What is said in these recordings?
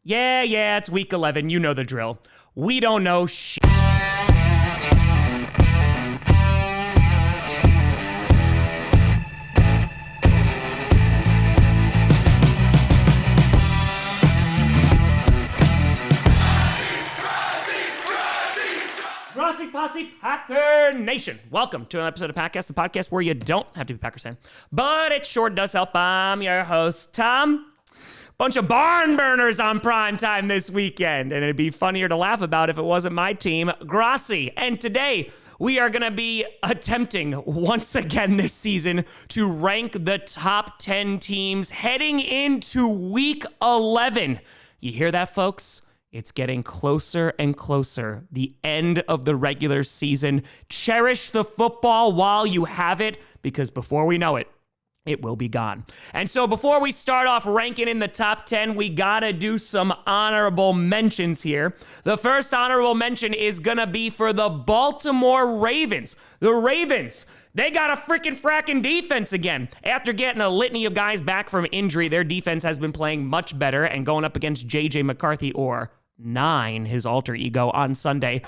Yeah, it's week 11. You know the drill. We don't know shit. Grossi Posse Packer Nation. Welcome to an episode of Packcast, the podcast where you don't have to be Packers fan, but it sure does help. I'm your host, Tom. Bunch of barn burners on prime time this weekend, and it'd be funnier to laugh about if it wasn't my team, Grossi. And today, we are going to be attempting once again this season to rank the top 10 teams heading into week 11. You hear that, folks? It's getting closer and closer. The end of the regular season. Cherish the football while you have it, because before we know it, it will be gone. And so before we start off ranking in the top 10, we gotta do some honorable mentions here. The first honorable mention is gonna be for the Baltimore Ravens. The Ravens, they got a freaking fracking defense again. After getting a litany of guys back from injury, their defense has been playing much better and going up against J.J. McCarthy, or Nine, his alter ego, on Sunday.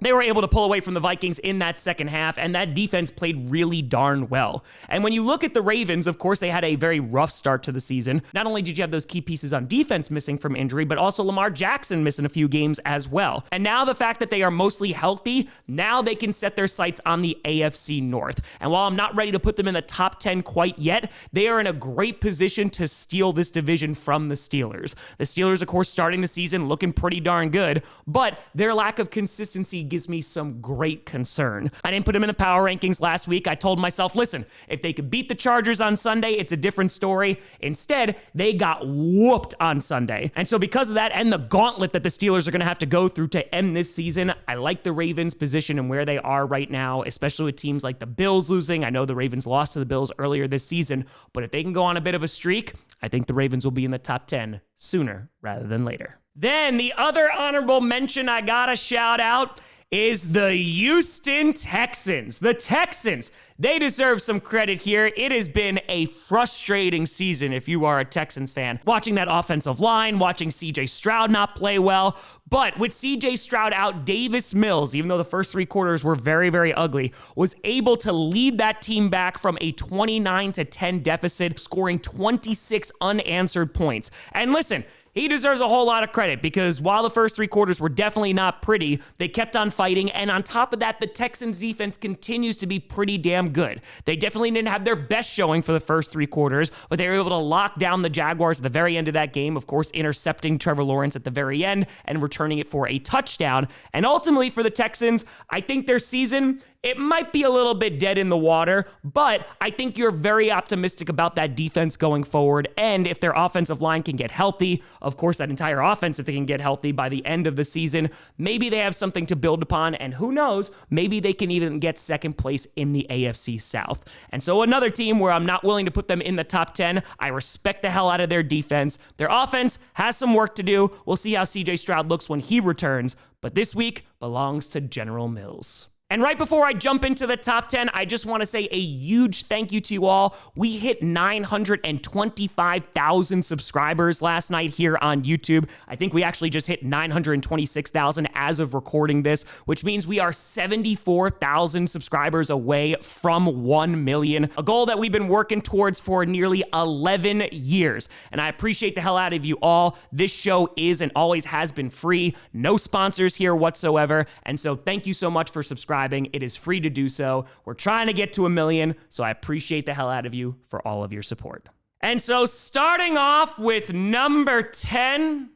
They were able to pull away from the Vikings in that second half, and that defense played really darn well. And when you look at the Ravens, of course, they had a very rough start to the season. Not only did you have those key pieces on defense missing from injury, but also Lamar Jackson missing a few games as well. And now the fact that they are mostly healthy, now they can set their sights on the AFC North. And while I'm not ready to put them in the top 10 quite yet, they are in a great position to steal this division from the Steelers. The Steelers, of course, starting the season looking pretty darn good, but their lack of consistency gives me some great concern. I didn't put them in the power rankings last week. I told myself, listen, if they could beat the Chargers on Sunday, it's a different story. Instead, they got whooped on Sunday. And so because of that and the gauntlet that the Steelers are going to have to go through to end this season, I like the Ravens' position and where they are right now, especially with teams like the Bills losing. I know the Ravens lost to the Bills earlier this season, but if they can go on a bit of a streak, I think the Ravens will be in the top 10 sooner rather than later. Then the other honorable mention I gotta shout out is the Houston Texans. The Texans, they deserve some credit here. It has been a frustrating season if you are a Texans fan. Watching that offensive line, watching CJ Stroud not play well. But with CJ Stroud out, Davis Mills, even though the first three quarters were very, very ugly, was able to lead that team back from a 29-10 deficit, scoring 26 unanswered points. And listen, he deserves a whole lot of credit because while the first three quarters were definitely not pretty, they kept on fighting. And on top of that, the Texans defense continues to be pretty damn good. They definitely didn't have their best showing for the first three quarters, but they were able to lock down the Jaguars at the very end of that game, of course, intercepting Trevor Lawrence at the very end and returning it for a touchdown. And ultimately for the Texans, I think their season, it might be a little bit dead in the water, but I think you're very optimistic about that defense going forward. And if their offensive line can get healthy, of course, that entire offense, if they can get healthy by the end of the season, maybe they have something to build upon. And who knows, maybe they can even get second place in the AFC South. And so another team where I'm not willing to put them in the top 10. I respect the hell out of their defense. Their offense has some work to do. We'll see how CJ Stroud looks when he returns. But this week belongs to General Mills. And right before I jump into the top 10, I just want to say a huge thank you to you all. We hit 925,000 subscribers last night here on YouTube. I think we actually just hit 926,000 as of recording this, which means we are 74,000 subscribers away from 1 million, a goal that we've been working towards for nearly 11 years. And I appreciate the hell out of you all. This show is and always has been free. No sponsors here whatsoever. And so thank you so much for subscribing. It is free to do so. We're trying to get to 1 million, so I appreciate the hell out of you for all of your support. And so starting off with number 10,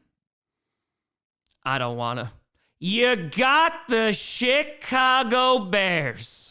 I don't wanna. You got the Chicago Bears.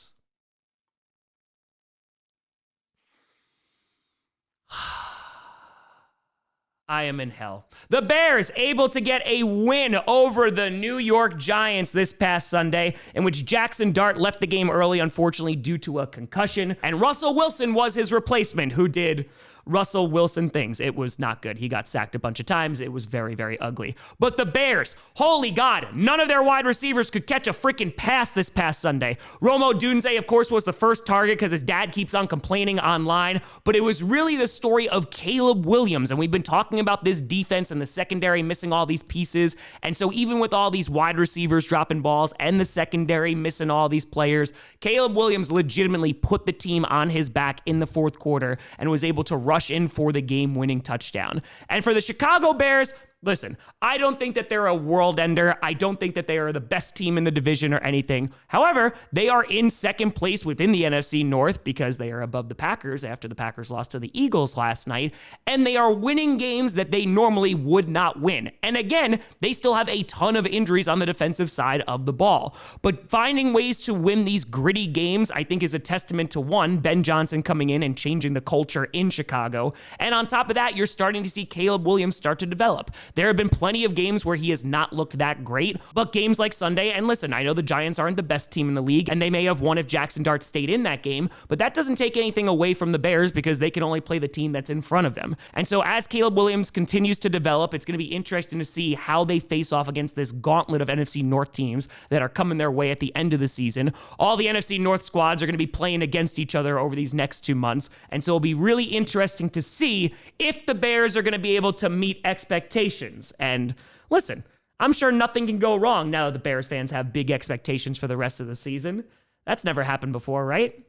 I am in hell. The Bears able to get a win over the New York Giants this past Sunday, in which Jackson Dart left the game early, unfortunately, due to a concussion, and Russell Wilson was his replacement, who did Russell Wilson things. It was not good. He got sacked a bunch of times. It was very, very ugly. But the Bears, holy God, none of their wide receivers could catch a freaking pass this past Sunday. Romo Dunze, of course, was the first target because his dad keeps on complaining online, but it was really the story of Caleb Williams, and we've been talking about this defense and the secondary missing all these pieces, and so even with all these wide receivers dropping balls and the secondary missing all these players, Caleb Williams legitimately put the team on his back in the fourth quarter and was able to rush in for the game-winning touchdown. And for the Chicago Bears, listen, I don't think that they're a world ender. I don't think that they are the best team in the division or anything. However, they are in second place within the NFC North because they are above the Packers after the Packers lost to the Eagles last night, and they are winning games that they normally would not win. And again, they still have a ton of injuries on the defensive side of the ball. But finding ways to win these gritty games, I think, is a testament to, one, Ben Johnson coming in and changing the culture in Chicago. And on top of that, you're starting to see Caleb Williams start to develop. There have been plenty of games where he has not looked that great, but games like Sunday, and listen, I know the Giants aren't the best team in the league, and they may have won if Jackson Dart stayed in that game, but that doesn't take anything away from the Bears because they can only play the team that's in front of them. And so as Caleb Williams continues to develop, it's going to be interesting to see how they face off against this gauntlet of NFC North teams that are coming their way at the end of the season. All the NFC North squads are going to be playing against each other over these next 2 months, and so it'll be really interesting to see if the Bears are going to be able to meet expectations. And listen, I'm sure nothing can go wrong now that the Bears fans have big expectations for the rest of the season. That's never happened before, right?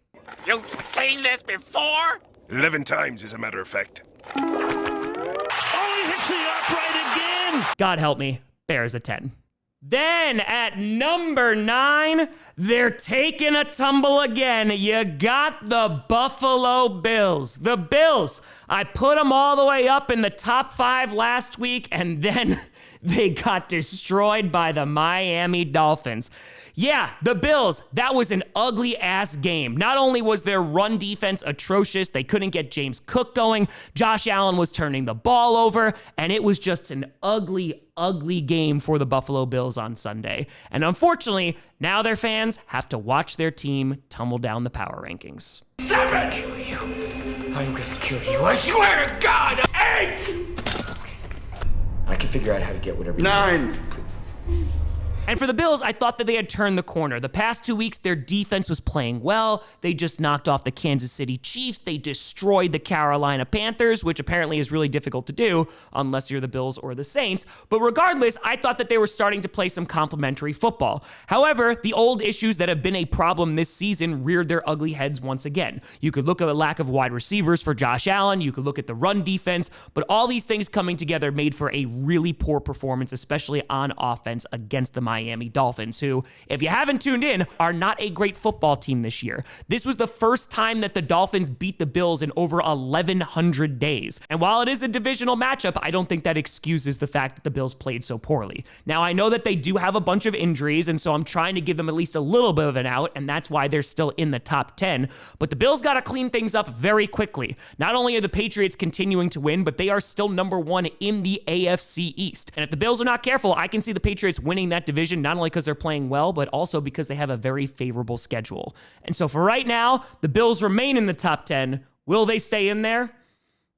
You've seen this before? 11 times, as a matter of fact. Oh, he hits the upright again! God help me, Bears at 10. Then at number 9, they're taking a tumble again. You got the Buffalo Bills. The Bills, I put them all the way up in the top 5 last week, and then they got destroyed by the Miami Dolphins. Yeah, the Bills, that was an ugly-ass game. Not only was their run defense atrocious, they couldn't get James Cook going, Josh Allen was turning the ball over, and it was just an ugly game for the Buffalo Bills on Sunday. And unfortunately, now their fans have to watch their team tumble down the power rankings. 7! I'm gonna kill you. I swear to God! 8! I can figure out how to get whatever. 9! And for the Bills, I thought that they had turned the corner. The past 2 weeks, their defense was playing well. They just knocked off the Kansas City Chiefs. They destroyed the Carolina Panthers, which apparently is really difficult to do unless you're the Bills or the Saints. But regardless, I thought that they were starting to play some complimentary football. However, the old issues that have been a problem this season reared their ugly heads once again. You could look at a lack of wide receivers for Josh Allen. You could look at the run defense. But all these things coming together made for a really poor performance, especially on offense against the Miami Dolphins, who, if you haven't tuned in, are not a great football team this year. This was the first time that the Dolphins beat the Bills in over 1,100 days. And while it is a divisional matchup, I don't think that excuses the fact that the Bills played so poorly. Now, I know that they do have a bunch of injuries, and so I'm trying to give them at least a little bit of an out, and that's why they're still in the top 10. But the Bills got to clean things up very quickly. Not only are the Patriots continuing to win, but they are still number 1 in the AFC East. And if the Bills are not careful, I can see the Patriots winning that division, not only because they're playing well, but also because they have a very favorable schedule. And so for right now, the Bills remain in the top 10. Will they stay in there?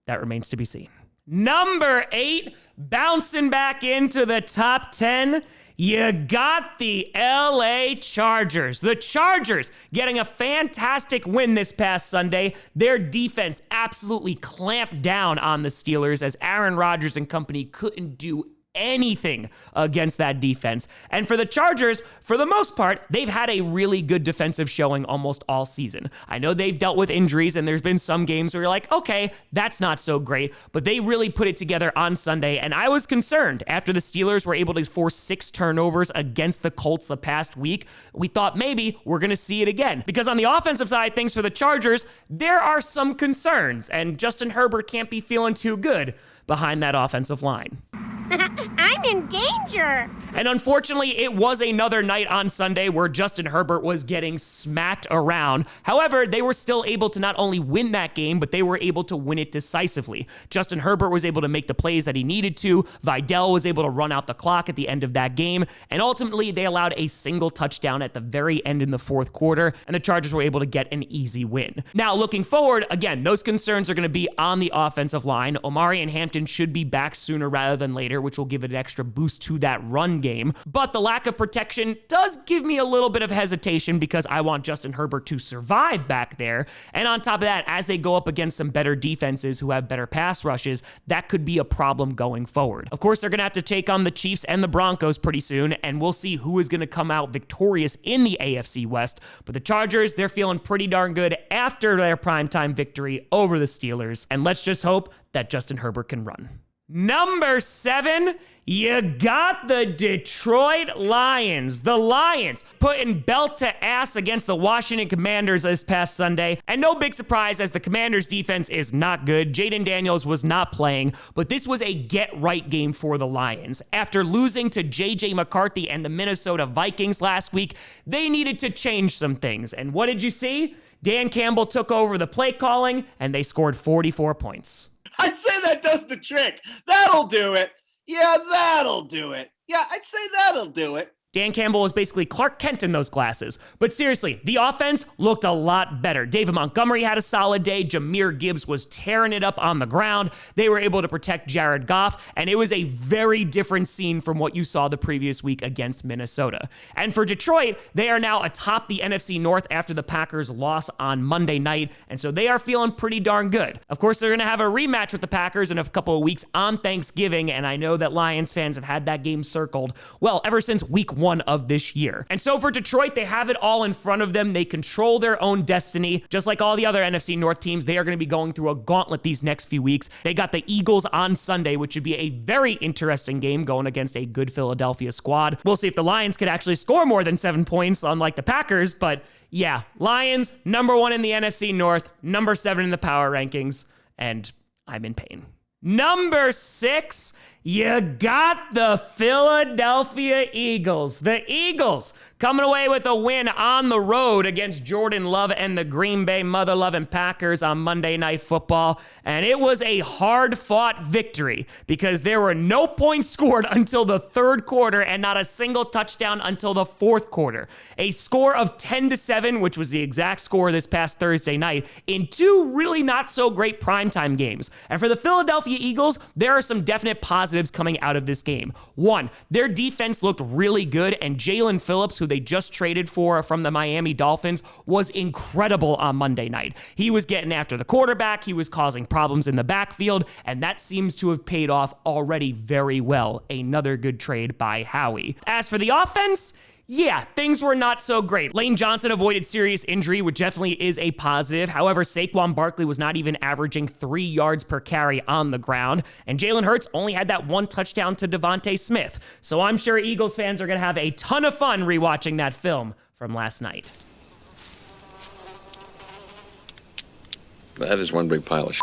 That remains to be seen. Number 8, bouncing back into the top 10, you got the LA Chargers. The Chargers getting a fantastic win this past Sunday. Their defense absolutely clamped down on the Steelers as Aaron Rodgers and company couldn't do anything against that defense. And for the Chargers, for the most part, they've had a really good defensive showing almost all season. I know they've dealt with injuries, and there's been some games where you're like, okay, that's not so great, but they really put it together on Sunday, and I was concerned after the Steelers were able to force 6 turnovers against the Colts the past week. We thought maybe we're going to see it again, because on the offensive side, things for the Chargers, there are some concerns, and Justin Herbert can't be feeling too good behind that offensive line. I'm in danger. And unfortunately, it was another night on Sunday where Justin Herbert was getting smacked around. However, they were still able to not only win that game, but they were able to win it decisively. Justin Herbert was able to make the plays that he needed to. Vidal was able to run out the clock at the end of that game. And ultimately, they allowed a single touchdown at the very end in the fourth quarter, and the Chargers were able to get an easy win. Now, looking forward, again, those concerns are going to be on the offensive line. Omari and Hampton should be back sooner rather than later, which will give it an extra boost to that run game. But the lack of protection does give me a little bit of hesitation because I want Justin Herbert to survive back there. And on top of that, as they go up against some better defenses who have better pass rushes, that could be a problem going forward. Of course, they're going to have to take on the Chiefs and the Broncos pretty soon, and we'll see who is going to come out victorious in the AFC West. But the Chargers, they're feeling pretty darn good after their primetime victory over the Steelers. And let's just hope that Justin Herbert can run. Number 7, you got the Detroit Lions. The Lions putting belt to ass against the Washington Commanders this past Sunday. And no big surprise as the Commanders defense is not good. Jaden Daniels was not playing, but this was a get-right game for the Lions. After losing to J.J. McCarthy and the Minnesota Vikings last week, they needed to change some things. And what did you see? Dan Campbell took over the play calling, and they scored 44 points. I'd say that does the trick. That'll do it. Yeah, that'll do it. Yeah, I'd say that'll do it. Dan Campbell was basically Clark Kent in those glasses. But seriously, the offense looked a lot better. David Montgomery had a solid day. Jahmyr Gibbs was tearing it up on the ground. They were able to protect Jared Goff, and it was a very different scene from what you saw the previous week against Minnesota. And for Detroit, they are now atop the NFC North after the Packers' loss on Monday night, and so they are feeling pretty darn good. Of course, they're going to have a rematch with the Packers in a couple of weeks on Thanksgiving, and I know that Lions fans have had that game circled, well, ever since week 1 of this year. And so for Detroit, they have it all in front of them. They control their own destiny. Just like all the other NFC North teams, they are going to be going through a gauntlet these next few weeks. They got the Eagles on Sunday, which should be a very interesting game going against a good Philadelphia squad. We'll see if the Lions could actually score more than 7 points, unlike the Packers, but yeah, Lions, number 1 in the NFC North, number 7 in the power rankings, and I'm in pain. Number 6, you got the Philadelphia Eagles. The Eagles coming away with a win on the road against Jordan Love and the Green Bay mother-loving Packers on Monday Night Football. And it was a hard-fought victory because there were no points scored until the third quarter and not a single touchdown until the fourth quarter. A score of 10-7, which was the exact score this past Thursday night, in 2 really not so great primetime games. And for the Philadelphia Eagles, there are some definite positives coming out of this game. 1, their defense looked really good, and Jalen Phillips, who they just traded for from the Miami Dolphins, was incredible on Monday night. He was getting after the quarterback, he was causing problems in the backfield, and that seems to have paid off already very well. Another good trade by Howie. As for the offense, yeah, things were not so great. Lane Johnson avoided serious injury, which definitely is a positive. However, Saquon Barkley was not even averaging 3 yards per carry on the ground, and Jalen Hurts only had that 1 touchdown to Devontae Smith. So I'm sure Eagles fans are going to have a ton of fun rewatching that film from last night. That is one big pile of shit.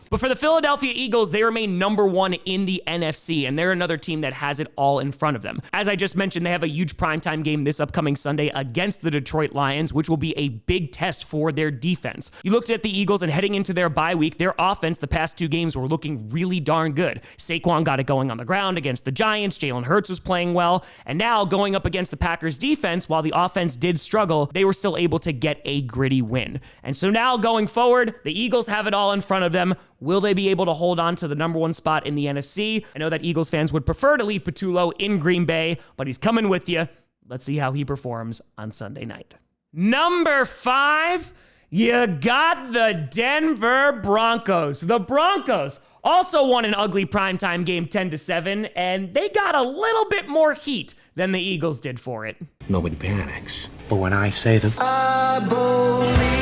But for the Philadelphia Eagles, they remain number 1 in the NFC, and they're another team that has it all in front of them. As I just mentioned, they have a huge primetime game this upcoming Sunday against the Detroit Lions, which will be a big test for their defense. You looked at the Eagles, and heading into their bye week, their offense the past 2 games were looking really darn good. Saquon got it going on the ground against the Giants, Jalen Hurts was playing well, and now going up against the Packers defense, while the offense did struggle, they were still able to get a gritty win. And so now going forward, the Eagles have it all in front of them. Will they be able to hold on to the number 1 spot in the NFC? I know that Eagles fans would prefer to leave Patullo in Green Bay, but he's coming with you. Let's see how he performs on Sunday night. Number 5, you got the Denver Broncos. The Broncos also won an ugly primetime game 10-7, and they got a little bit more heat than the Eagles did for it. Nobody panics. But when I say them, I believe,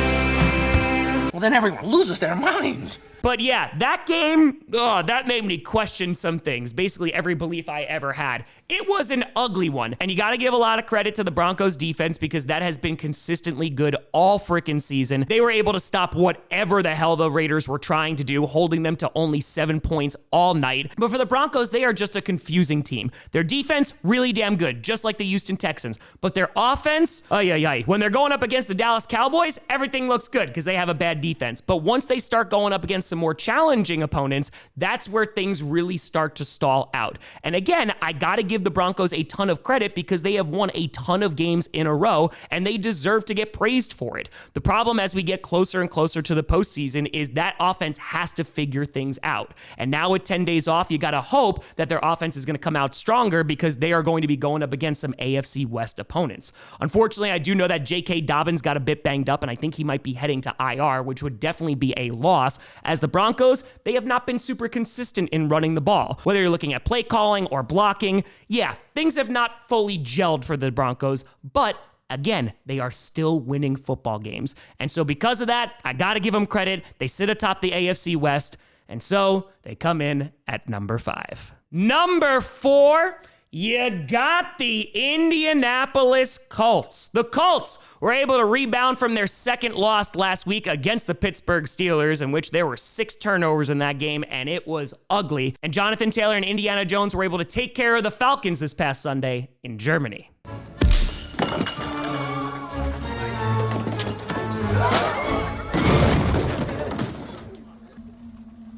well, then everyone loses their minds. But yeah, that game, that made me question some things. Basically every belief I ever had. It was an ugly one. And you got to give a lot of credit to the Broncos defense because that has been consistently good all freaking season. They were able to stop whatever the hell the Raiders were trying to do, holding them to only 7 points all night. But for the Broncos, they are just a confusing team. Their defense, really damn good, just like the Houston Texans. But their offense, when they're going up against the Dallas Cowboys, everything looks good because they have a bad defense. But once they start going up against some more challenging opponents, that's where things really start to stall out. And again, I got to give the Broncos a ton of credit because they have won a ton of games in a row and they deserve to get praised for it. The problem as we get closer and closer to the postseason is that offense has to figure things out. And now with 10 days off, you got to hope that their offense is going to come out stronger because they are going to be going up against some AFC West opponents. Unfortunately, I do know that J.K. Dobbins got a bit banged up and I think he might be heading to IR, which would definitely be a loss as the Broncos, they have not been super consistent in running the ball. Whether you're looking at play calling or blocking, yeah, things have not fully gelled for the Broncos, but again, they are still winning football games. And so because of that, I got to give them credit. They sit atop the AFC West, and so they come in at number 5. Number 4, you got the Indianapolis Colts. The Colts were able to rebound from their second loss last week against the Pittsburgh Steelers, in which there were 6 turnovers in that game, and it was ugly. And Jonathan Taylor and Indiana Jones were able to take care of the Falcons this past Sunday in Germany.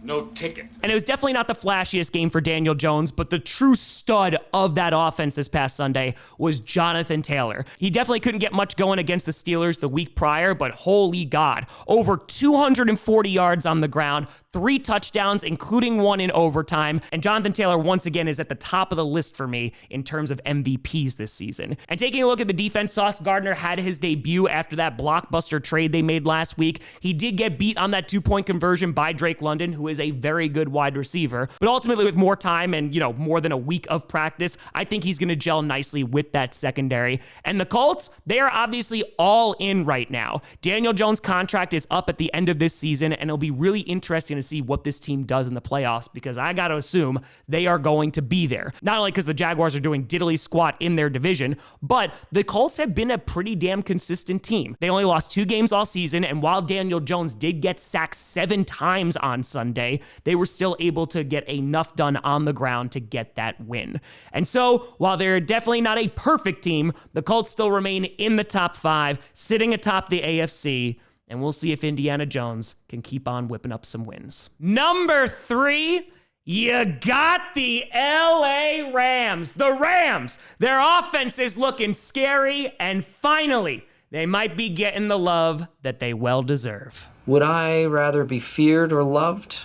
No ticket. And it was definitely not the flashiest game for Daniel Jones, but the true stud of that offense this past Sunday was Jonathan Taylor. He definitely couldn't get much going against the Steelers the week prior, but holy God, over 240 yards on the ground, 3 touchdowns, including 1 in overtime. And Jonathan Taylor, once again, is at the top of the list for me in terms of MVPs this season. And taking a look at the defense, Sauce Gardner had his debut after that blockbuster trade they made last week. He did get beat on that 2-point conversion by Drake London, who is a very good wide receiver. But ultimately, with more time and, more than a week of practice, I think he's going to gel nicely with that secondary. And the Colts, they are obviously all in right now. Daniel Jones' contract is up at the end of this season, and it'll be really interesting to see what this team does in the playoffs because I got to assume they are going to be there. Not only because the Jaguars are doing diddly squat in their division, but the Colts have been a pretty damn consistent team. They only lost 2 games all season, and while Daniel Jones did get sacked 7 times on Sunday, they were still able to get enough done on the ground to get that win. And so, while they're definitely not a perfect team, the Colts still remain in the top 5, sitting atop the AFC, and we'll see if Indiana Jones can keep on whipping up some wins. Number 3, you got the LA Rams. The Rams, their offense is looking scary, and finally, they might be getting the love that they well deserve. Would I rather be feared or loved?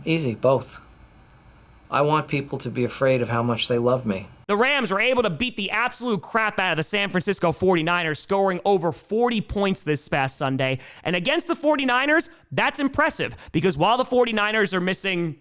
Easy, both. I want people to be afraid of how much they love me. The Rams were able to beat the absolute crap out of the San Francisco 49ers, scoring over 40 points this past Sunday. And against the 49ers, that's impressive because while the 49ers are missing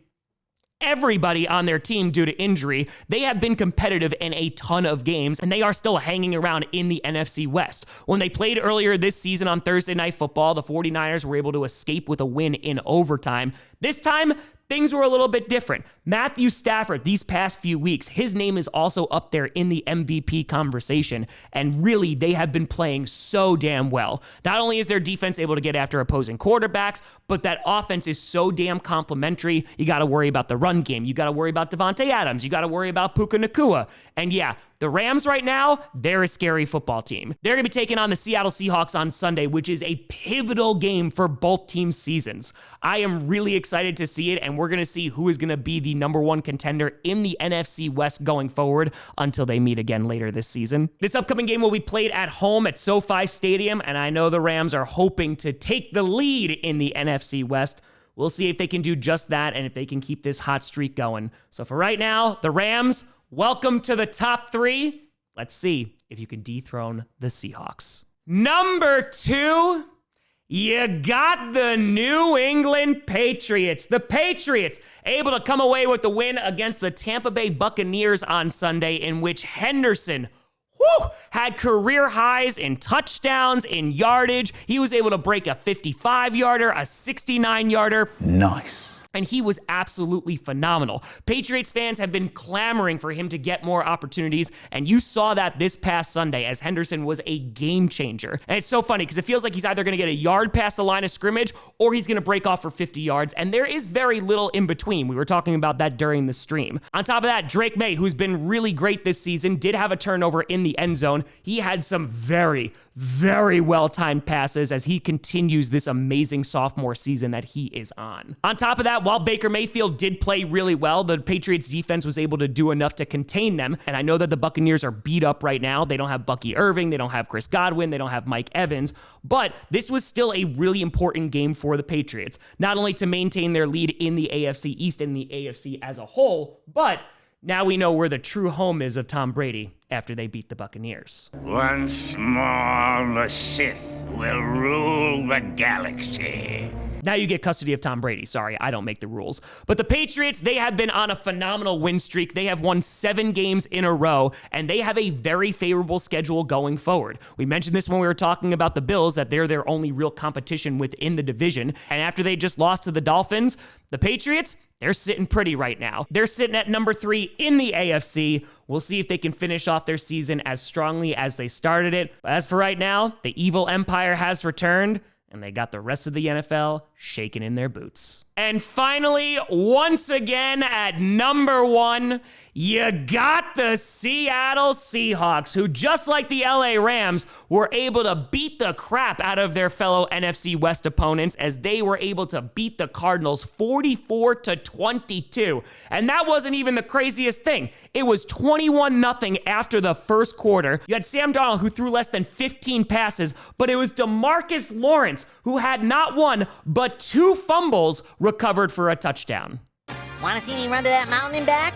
everybody on their team due to injury, they have been competitive in a ton of games, and they are still hanging around in the NFC West. When they played earlier this season on Thursday Night Football, the 49ers were able to escape with a win in overtime. This time, things were a little bit different. Matthew Stafford, these past few weeks, his name is also up there in the MVP conversation, and really, they have been playing so damn well. Not only is their defense able to get after opposing quarterbacks, but that offense is so damn complimentary. You got to worry about the run game. You got to worry about Devontae Adams. You got to worry about Puka Nacua. And yeah, the Rams right now, they're a scary football team. They're going to be taking on the Seattle Seahawks on Sunday, which is a pivotal game for both teams' seasons. I am really excited to see it, and we're going to see who is going to be the number 1 contender in the NFC West going forward until they meet again later this season. This upcoming game will be played at home at SoFi Stadium, and I know the Rams are hoping to take the lead in the NFC West. We'll see if they can do just that and if they can keep this hot streak going. So for right now, the Rams, welcome to the top 3. Let's see if you can dethrone the Seahawks. Number 2, you got the New England Patriots. The Patriots able to come away with the win against the Tampa Bay Buccaneers on Sunday, in which Henderson, had career highs in touchdowns, in yardage. He was able to break a 55-yarder, a 69-yarder. Nice. And he was absolutely phenomenal. Patriots fans have been clamoring for him to get more opportunities, and you saw that this past Sunday as Henderson was a game changer. And it's so funny because it feels like he's either going to get a yard past the line of scrimmage or he's going to break off for 50 yards, and there is very little in between. We were talking about that during the stream. On top of that, Drake May, who's been really great this season, did have a turnover in the end zone. He had some very well-timed passes as he continues this amazing sophomore season that he is on. On top of that, while Baker Mayfield did play really well, the Patriots defense was able to do enough to contain them. And I know that the Buccaneers are beat up right now. They don't have Bucky Irving. They don't have Chris Godwin. They don't have Mike Evans. But this was still a really important game for the Patriots, not only to maintain their lead in the AFC East and the AFC as a whole, but now we know where the true home is of Tom Brady after they beat the Buccaneers. Once more, the Sith will rule the galaxy. Now you get custody of Tom Brady. Sorry, I don't make the rules. But the Patriots, they have been on a phenomenal win streak. They have won 7 games in a row, and they have a very favorable schedule going forward. We mentioned this when we were talking about the Bills, that they're their only real competition within the division. And after they just lost to the Dolphins, the Patriots, they're sitting pretty right now. They're sitting at number 3 in the AFC. We'll see if they can finish off their season as strongly as they started it. But as for right now, the evil empire has returned, and they got the rest of the NFL shaking in their boots. And finally, once again at number 1, you got the Seattle Seahawks, who just like the LA Rams were able to beat the crap out of their fellow NFC West opponents as they were able to beat the Cardinals 44-22. And that wasn't even the craziest thing. It was 21-0 after the first quarter. You had Sam Darnold, who threw less than 15 passes, but it was DeMarcus Lawrence, who had not one, but 2 fumbles recovered for a touchdown. Want to see me run to that mountain and back?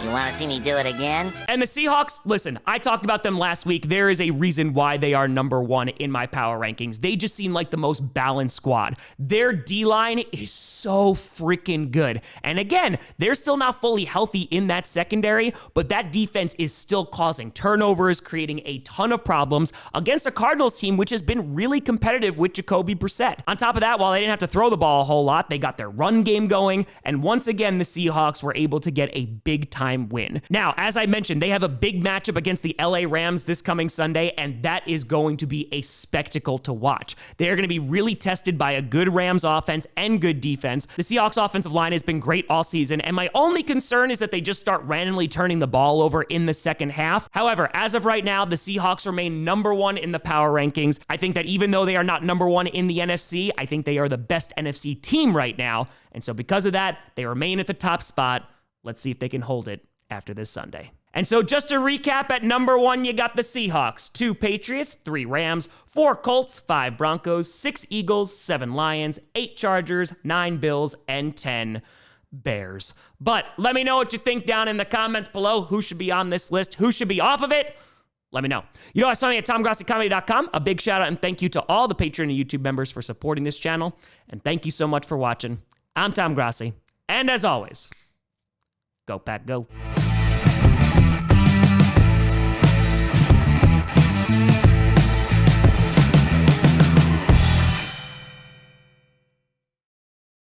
You want to see me do it again? And the Seahawks, listen, I talked about them last week. There is a reason why they are number 1 in my power rankings. They just seem like the most balanced squad. Their D-line is so freaking good. And again, they're still not fully healthy in that secondary, but that defense is still causing turnovers, creating a ton of problems against a Cardinals team, which has been really competitive with Jacoby Brissett. On top of that, while they didn't have to throw the ball a whole lot, they got their run game going. And once again, the Seahawks were able to get a big-time win. Now, as I mentioned, they have a big matchup against the LA Rams this coming Sunday, and that is going to be a spectacle to watch. They are going to be really tested by a good Rams offense and good defense. The Seahawks offensive line has been great all season, and my only concern is that they just start randomly turning the ball over in the second half. However, as of right now, the Seahawks remain number 1 in the power rankings. I think that even though they are not number 1 in the NFC, I think they are the best NFC team right now. And so because of that, they remain at the top spot. Let's see if they can hold it after this Sunday. And so just to recap, at number 1, you got the Seahawks, 2 Patriots, 3 Rams, 4 Colts, 5 Broncos, 6 Eagles, 7 Lions, 8 Chargers, 9 Bills, and 10 Bears. But let me know what you think down in the comments below. Who should be on this list? Who should be off of it? Let me know. You know, I saw me at TomGrossiComedy.com. A big shout out and thank you to all the Patreon and YouTube members for supporting this channel. And thank you so much for watching. I'm Tom Grossi. And as always, go Pack Go.